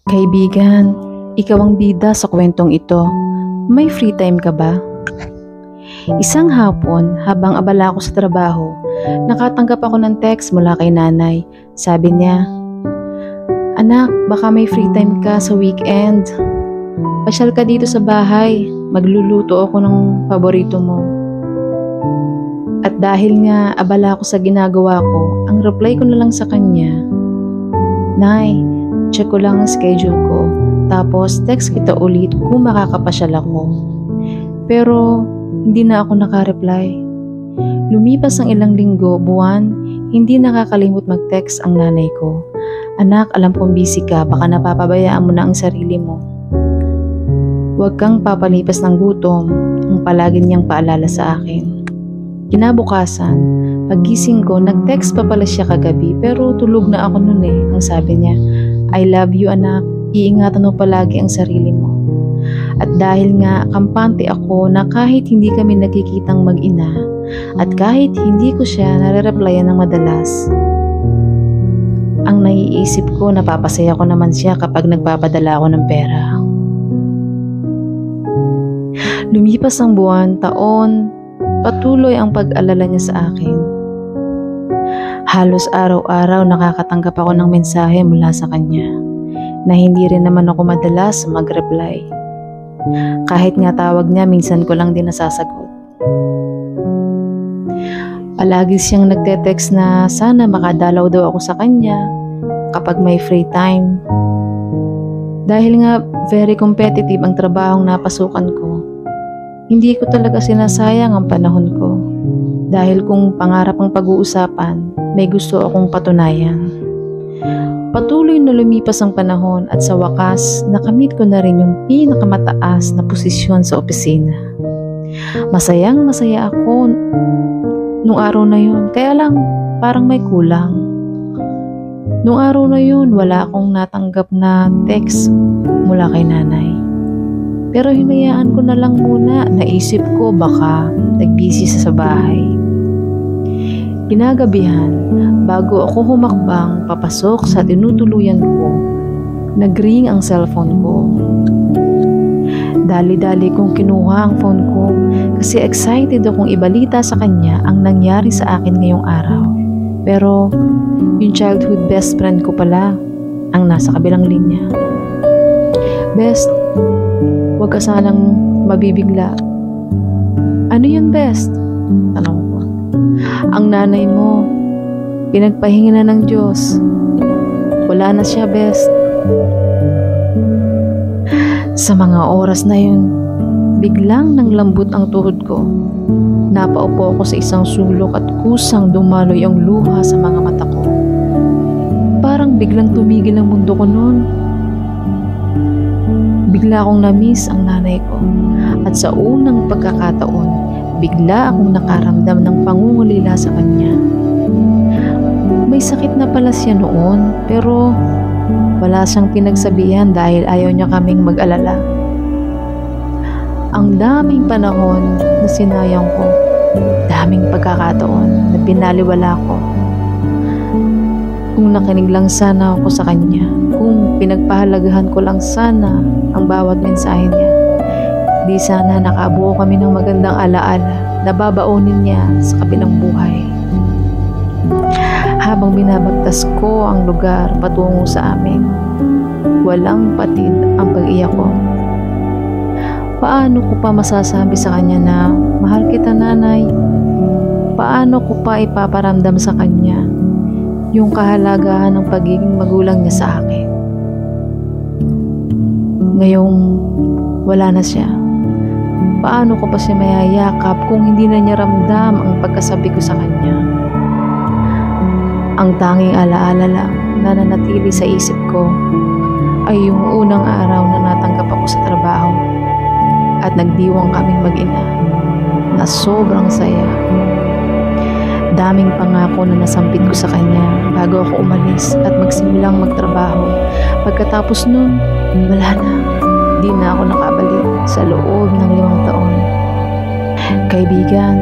Kaibigan, ikaw ang bida sa kwentong ito. May free time ka ba? Isang hapon, habang abala ako sa trabaho, nakatanggap ako ng text mula kay nanay. Sabi niya, "Anak, baka may free time ka sa weekend. Pasyal ka dito sa bahay. Magluluto ako ng paborito mo." At dahil nga abala ako sa ginagawa ko, ang reply ko na lang sa kanya, "Nay, check ko lang ang schedule ko. Tapos text kita ulit kung makakapasyal ako." Pero hindi na ako nakareply. Lumipas ang ilang linggo, buwan, hindi nakakalimot mag-text ang nanay ko. "Anak, alam kong busy ka, baka napapabayaan mo na ang sarili mo. Huwag kang papalipas ng gutom," ang palagi niyang paalala sa akin. Kinabukasan, paggising ko, nag-text pa pala siya kagabi pero tulog na ako noon eh. Ang sabi niya, "I love you anak, iingatan mo palagi ang sarili mo." At dahil nga kampante ako na kahit hindi kami nagkikitang mag-ina at kahit hindi ko siya nare-replyan ng madalas, ang naiisip ko, napapasaya ko naman siya kapag nagpapadala ako ng pera. Lumipas ang buwan, taon, patuloy ang pag-alala niya sa akin. Halos araw-araw nakakatanggap ako ng mensahe mula sa kanya na hindi rin naman ako madalas mag-reply. Kahit nga tawag niya, minsan ko lang din nasasagot. Palagi siyang nagte-text na sana makadalaw daw ako sa kanya kapag may free time. Dahil nga very competitive ang trabahong napasukan ko, hindi ko talaga sinasayang ang panahon ko. Dahil kung pangarap ang pag-uusapan, may gusto akong patunayan. Patuloy na lumipas ang panahon at sa wakas, nakamit ko na rin yung pinakamataas na posisyon sa opisina. Masayang masaya ako nung araw na yun, kaya lang parang may kulang. Nung araw na yun, wala akong natanggap na text mula kay nanay. Pero hinayaan ko na lang muna, naisip ko baka nagbisi sa bahay. Kinagabihan, bago ako humakbang papasok sa tinutuluyan ko, nag-ring ang cellphone ko. Dali-dali kong kinuha ang phone ko kasi excited akong ibalita sa kanya ang nangyari sa akin ngayong araw. Pero yung childhood best friend ko pala ang nasa kabilang linya. "Best, huwag ka sanang mabibigla." "Ano yun, Best?" tanong ko. "Ang nanay mo, pinagpahinga na ng Diyos. Wala na siya, Best." Sa mga oras na yun, biglang nanglambot ang tuhod ko. Napaupo ako sa isang sulok at kusang dumaloy ang luha sa mga mata ko. Parang biglang tumigil ang mundo ko noon. Bigla akong na-miss ang nanay ko at sa unang pagkakataon, bigla akong nakaramdam ng pangungulila sa kanya. May sakit na pala siya noon pero wala siyang pinagsabihan dahil ayaw niya kaming mag-alala. Ang daming panahon na sinayang ko, daming pagkakataon na binaliwala ko. Kung nakinig lang sana ako sa kanya, kung pinagpahalagahan ko lang sana ang bawat mensahe niya, di sana nakabuo kami ng magandang alaala na babaunin niya sa kabilang buhay. Habang binabagtas ko ang lugar patungo sa amin, walang patid ang pag-iyak ko. Paano ko pa masasabi sa kanya na mahal kita nanay? Paano ko pa ipaparamdam sa kanya yung kahalagahan ng pagiging magulang niya sa akin? Ngayong wala na siya, paano ko pa siya mayayakap kung hindi na niya ramdam ang pagkasabi ko sa kanya? Ang tanging alaala lang na nanatili sa isip ko ay yung unang araw na natanggap ako sa trabaho at nagdiwang kaming mag-ina na sobrang saya. Daming pangako na nasampit ko sa kanya bago ako umalis at magsimulang magtrabaho. Pagkatapos nun, wala na. Di na ako nakabalik sa loob ng 5 taon. Kaibigan,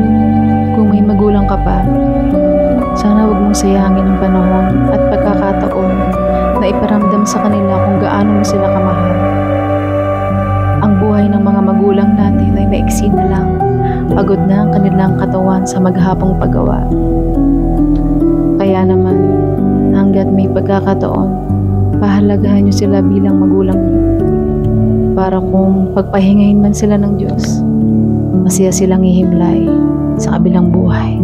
kung may magulang ka pa, sana wag mong sayangin ang panahon at pagkakataon na iparamdam sa kanila kung gaano mo sila kamahal. Ang buhay ng mga magulang natin ay maiksi na lang. Pagod na ang kanilang katawan sa maghapong paggawa. Kaya naman, hanggat may pagkakataon, pahalagahan niyo sila bilang magulang niyo. Para kung pagpahingahin man sila ng Diyos, masaya silang ihimlay sa kabilang buhay.